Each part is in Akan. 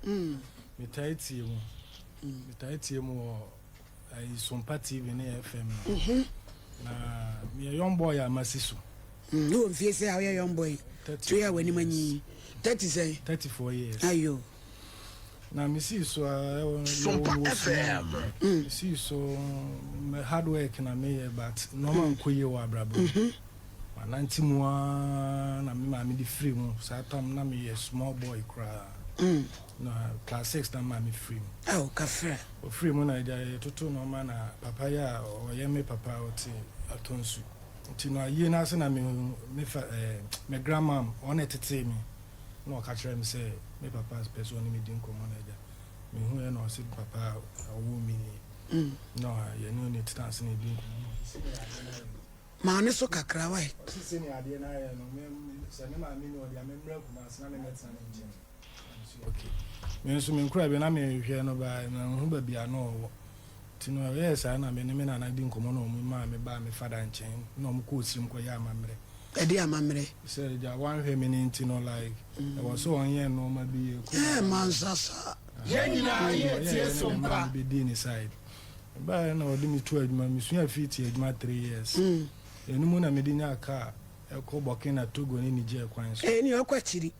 Me tight mo SOMPA TV ne FM. Na me young boy amasiso. No fear say how young boy. 2 years when you 30 say 34 years. Ayo. Na me see so SOMPA FM. Me see so me hard work na me but no man koye wa brabo. Mananti mo na me ma me di free mo. Sa tam na me small boy cry. No class 6 na ma me free. Oh, kafra. O free mo na ja toto no ma na papa ya o ye me papa oti atonsu. Nti no aye na se na me grandma on etete me. No catch me say me papa's person me din komo na ja. Me hu e no se papa owo mi. No ye no need dance ni din komo. Ma ne so kakra wai. Se ni ade na ye no me se ne ma mi no dia me mra kuma se na me meta na nje. Okay. Me so me nkura be na me hwe no ba na hu ba bia no tino yes na me ne na din komo no mu ma me ba me fada nchen no mu ko osirim ko ya amamre. Edi amamre. Say ja wan hwe me ni tino like e was so on here no ma bi e ko. Man sasa. Ye nyina ye tie SOMPA be di ni side. Ba na odi mi tu aduma mi sua fit aduma 3 years. Enu mu na me di nya aka e ko Burkina Togo ni Niger kwan so. Ni okwachiri.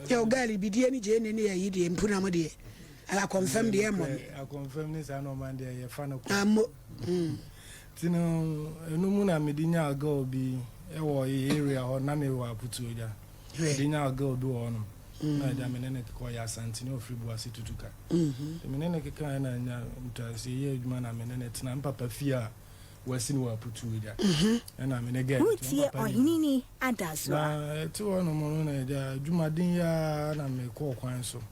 Yo gali bidie ni je ne ya yidi empuna mo de. Ala confirm de mo. I confirm this no man de ye fa no ko. Amo. Tino enu mu na me di nya aga obi e wo area ho na me wa putu oja. Di nya aga obi wo no. Na ja me ne ko ya santini ofribu ase tutuka. Me ne keka na nya mtase ye adwuma na me ne tina papa fia wasini wa putu oja. Na me ne get. Utie ohinini adazo. Na ti wo no mo na ja adwuma din ya na me ko kwan so.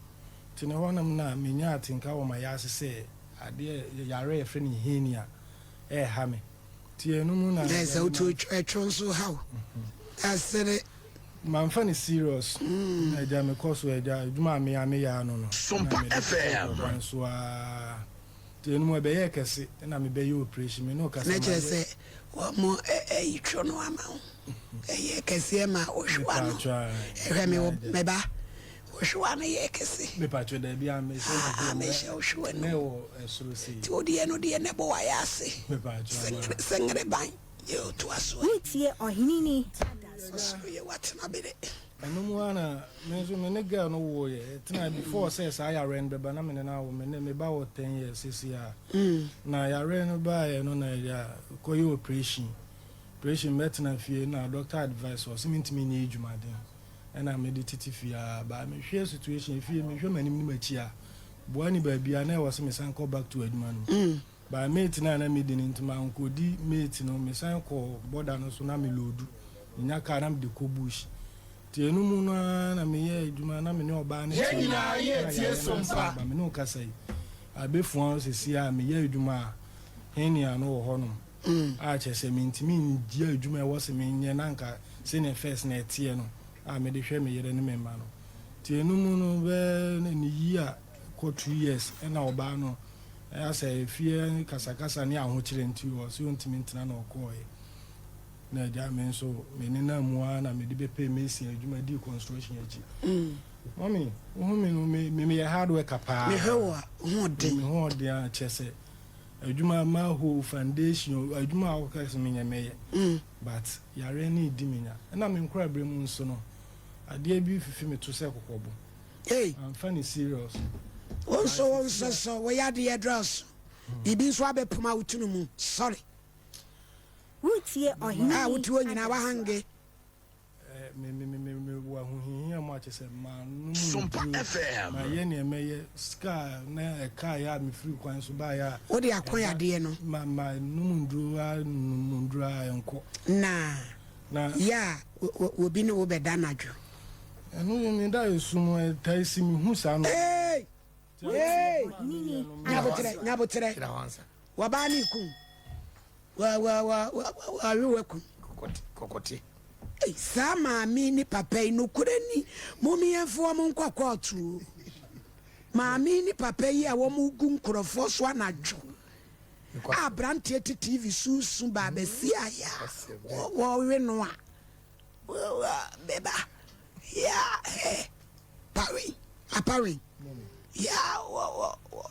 Tine ho nam na me nya atinka wo ma ya sese ade yare efre ni henia ha me. Ti enu mu na there's out to so how. I said it. Man fan is serious. Na ja me course we ja adwuma me ya me ya no no. SOMPA FM. So ti enu mu be ye kese na me be ye operation me no kase. Na che say wo mo itwo no ama wo. Ye kese ma wo hwa no. Ehwe me ba wo hwa no ye kese. Me patcho da bia me so me hwa no. Ne wo esoro si. Ti odi eno de ne bo wa ya ase. Me patcho. Sengre ban. Yo to aso. Utie ohinini adazo. Ye what na be de. Enu mu ana me so me ne girl no wo ye tina before says I ran be ba na me na wo me ba wo 10 years this year. Na ya ran no ba ye no na ya koyi operation met na fie na doctor advice was me ntimi nye adwuma den. Na me de titi fie ba me hwe situation fie me hwe manim ni machi a boani ba bia na was me san go back to adwuma no. Ba mate na me de ntima nkodi mate no me san ko border no so na me lodu nya ka na me de ko bush. Ti enu mu na me ye adwuma na me ne oba na ye nyina ye tie SOMPA ba me no kasai abefuan sesi a me ye adwuma henia no wo ho no. A chese me ntimi ndia adwuma e wo se me nye nanka se ne first na etie no a me de hwe me yere ne me ma no. Ti enu mu no be ni yi a ko 2 years e na oba no I say fie kasakasa ni ahochire nti wo so ntimi ntina na okoye. Na ja men so me ni na mua na me de bepe mesi adwuma di construction achi. Mami, me no me hard work apa. Me hewa ho de a chese. Adwuma ma ho foundation adwuma wo ka se me nyame. But yare ni di menya. Na me nkura bremu nso no. Ade bi fifi me to se kokobo. Hey, I'm funny serious. So we had the address. Ibi so abepuma utunu mu. Sorry. Utie ohinini. Utu nyina wa hange. Me wa huhia mo ache se ma no SOMPA FM. Ma ye ne meye scar na ka ya me free kwan so ba ya. Wo de akon ya de no. Ma numundru a enko. Na ya obi ne wo be danadwo. Enu ni da esumo taisi mi hu sa no. Hey! Nyabotre. Wabani kun. Wa kun. Kokoti. Hey, sama mi ni papa no kurani. Momi enfo mo nkwa tu. Maami ni papa yi a wo mu gu nkrofo so anadwo. Abrante TV susu ba be si aya. Wo we no a. Beba. Yeah. Apari. ya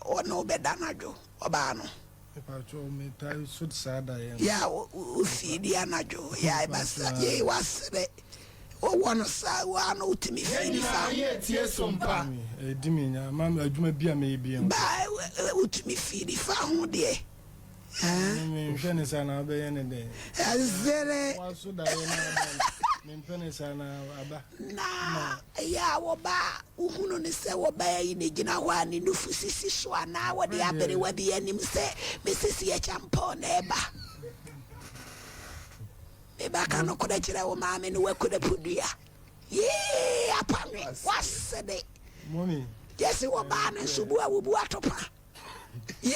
o no bedanajo obano Pacho me tai sud sada ya o fidi anajo ya basa ye wasre o wono sa wa no utimi fidi fa ye tie SOMPA diminya mama adwuma bia me bia ba utimi fidi fa ho de me hwene sana be ye ne de azere waso da ye na me hwene sana aba na ya wo ba uhunu ne se wo ba yi ne gina ho ani no fusisi so ana wo de abere wa bi anim se mesisi ya champo na eba eba ka no koda kire wo ma me no wakoda podua ye apame wasede mommy yes wo ba na subu a wo bu atopa ye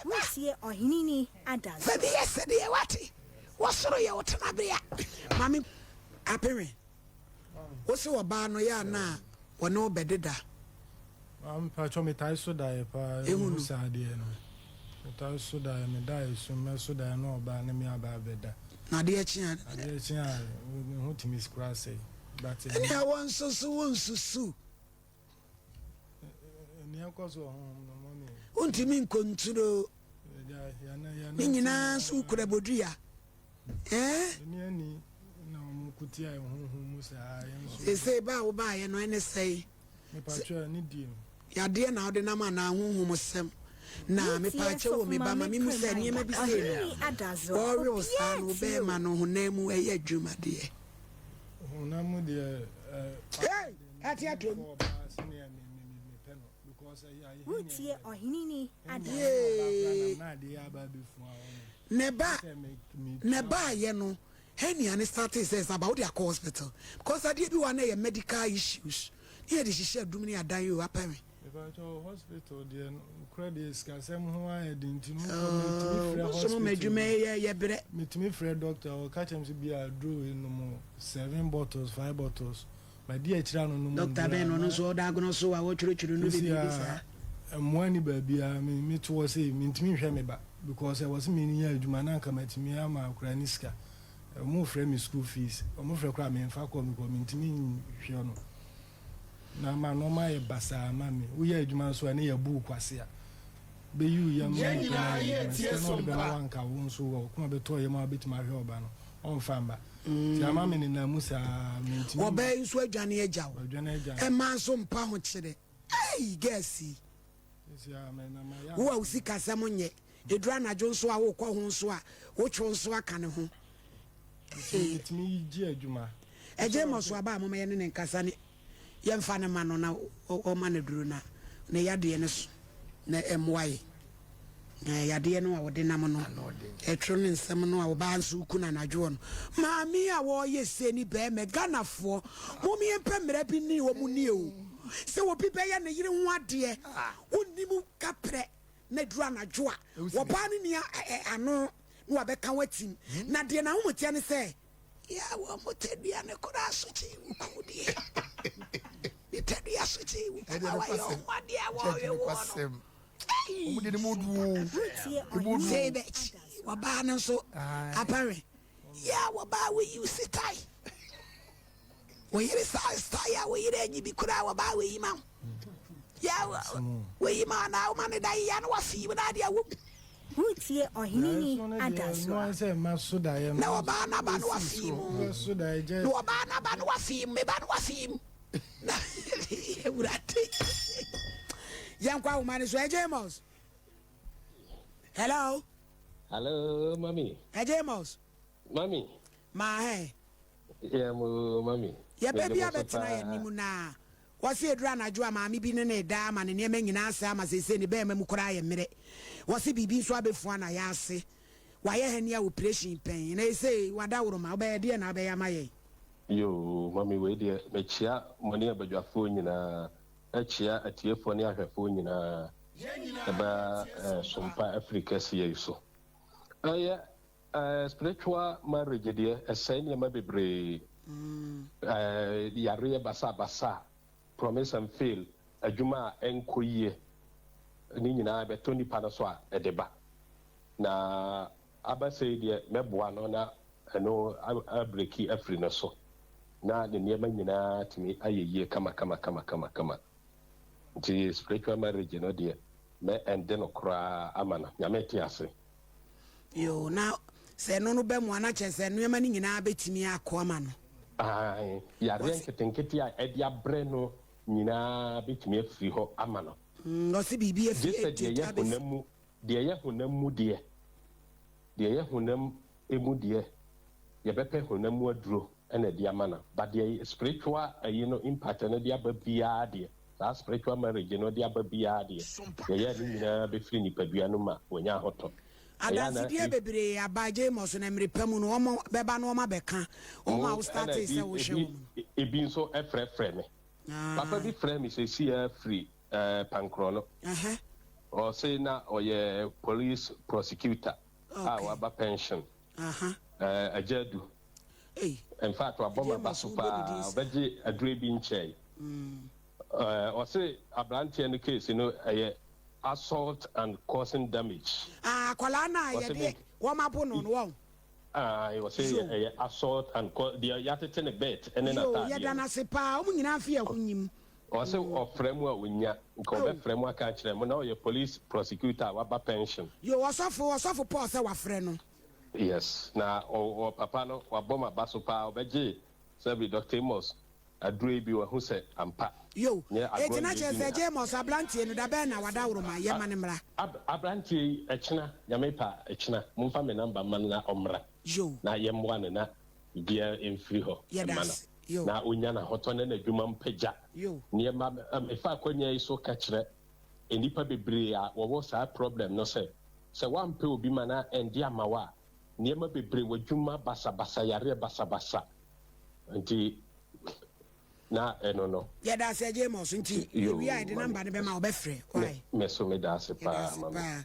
Wutie ohinini adazo. baby yesterday wati wasoro ye wotana bria mami apere wo se wo ba no ya na wo ne obededa Pacho me tai so da ye pa Ehunu. sa de no me tai so da ye me da ye so me so da no ba ne me aba beda na de achia ade chia ho timi skra say but ene a won susu ni akoso ho mommy untimi nkonturo ya ni nyina so kura bodua ni ani na mo kutia ho musa ya so se ba wo ba ye no ene sei me pacho ni di ya de na ode na ma na honhom sem na me pa che wo me ba ma me mu se ni ma bi se Ohinini adazo. no ori o sa no be ma no honam eye adwuma de na mo de hey ati atom because Wutie ohinini adazo. Yay. na de aba be fu ne ba ye no henia ne started says about their hospital because I did one medical issues here the shisha dum ni adan yo apare because hospital de credit skasem ho ayedin tinu so medwuma ye bre metimi frɛ doctor o catch him to be a draw in no 7 bottles 5 bottles my dear chira no no doctor ben no so da gono so wa wo churu no be bisa mwani babia me to say metimi hwɛ me ba because I was meaning adwuma na nka matimi ama akura niska mo frɛ me school fees mo frɛ kra me mfa kɔ me kɔ metimi hwɛ no na ma no ma ye basa ma me wo ye adwuma so na ye bu kwase a be yu ya ma SOMPA wanka wo nso wo kuma be to ye ma betima hwɛ oba no on famba ti ama me na musa mentimi wo be nso adwane agya wo e ma so mpa ho kire ai gasi si ama na ma ya wo usika sam nye edura na jo nso a wo kɔ ho nso a wo two nso aka ne ho metimi ji adwuma eje mo so aba mo me ne nkasa ne ye mfa ne ma no na o ma ne duru na ne yade ne so na emwaye yade no a wode nam no etro ne nsem no a wo ba nso ku na nadwo no maami a wo ye se ni be me ganafo mo mi empa mra bi ni wo mu ni o se wo bi be ye ne yire ho ade onimu kapre na duru anadwo a wo ba ne ni ano no abeka watim na de na ho motia ne se ya wo motedua ne kora so chi ku de de tedua so chi wa yo ma de a wo yo omu de mo du Wutie ohinini Sebech, wabana so apare. Ya waba we you sitai. We yire sa ya we yire nyi bi kura waba we yima. Ya we yima na o mane dai ya no wafi we na dia wo. Wutie ohinini no adazo. say ma so da ye Na waba na ba no wafi mu. so da je Na waba na ba no wafi me ba no wafi mu. Na urate. Yankwa umani so Ejemos. Hello. Hello, mommy. Ejemos. Mommy. Ma he. Yeah, mommy. Ya baby abetina ya nimu na. Wasi edura na jua maami bi ne da ma ne neme nyina ase ama sese ne be mamu kora ye mere. Wasi bibi so abefu na ya ase. Wa ye hania operation pen. Na say wada woro ma oba de na be ya maye. Yo, mommy we de me chia moni abadwafo nyina. Achia atiefo ne ahwefo nyina. Eba SOMPA Africa see so. Spiritual marriage de assign ma bebre. Yare basa promise and fail adwuma enkoyie ni nyina be toni pa so a edeba na abasai de meboa no na eno abreki afri no so na ne niema nyina timi ayeye kama nti spiritual marriage no deɛ mɛ ɛnde no koraa ama no nyame te ase yo na sɛ no bɛ mu ana kyɛ sɛ nneɛma no nyinaa bɛtumi akɔ ama no yareɛ nketenkete a ɛde abrɛ no nyinaa bɛtumi afiri hɔ ama no ɔse biribi gye sɛ deɛ yɛ honam mu deɛ yɛ honam mu deɛ yɛbɛpɛ honam mu aduro ɛna de ama no but deɛ spiritual ayi no impact no de aba biara deɛ saa spiritual marriage no de aba biara deɛ yɛyɛ no nyinaa bɛfiri nipadua no ma wɔnya ahotɔ adansideɛ bebree abagye mɔ so na mmerepɛ mu no ɔmo bɛba no ɔma bɛka ɔmo a wo start sɛ wohwɛ wo ebi nso ɛfrɛfrɛ me papa bi frɛ me sɛ si afiri pankorɔ no ɔse na ɔyɛ police prosecutor a waba pension agyadu in fact wabɔ ma ba so paa ɔbɛgye aduro bi nkyɛn ɔse aberanteɛ no case no ɛyɛ assault and causing damage akwalaa na yɛde wɔmabo no no wɔn ɔse ɛyɛ assault and deɛ yɛatete ne bet ɛne nataadeɛ yɛda no ase paa ɔmo nyinaa fi ɛho nyim ɔse ɔfrɛ mu a ɔnya nka ɔbɛfrɛ mu aka kyerɛ mu na ɔyɛ police prosecutor a waba pension ɔsɔfo paul sɛ wafrɛ no yes na papa no wabɔ ma ba so paa ɔbɛgye sɛbi Dr. Amos aduro bi wahu sɛ ampa eti na kyerɛ sɛ James abranteɛ no dabɛn na wadaworo ma yɛma ne mmra abranteɛ yi ɛkyena nyame pa ɛkyena momfa me namba ma na ɔmmra na yɛmmoa no na bia ɛmfiri hɔ na onya na hɔtɔ ne n'adwuma mpagya nneɛma mefa akɔnya yi so ka kyerɛ nnipa bebree a wɔwɔ saa problem no sɛ woampɛ obi ma na ɛnde ama wo a nneɛma bebree w'adwuma basabasa yareɛ basabasa nti na ɛno no yɛda sɛ James nti ewi a yɛde namba no bɛma wobɛfrɛ me so meda ase paa mama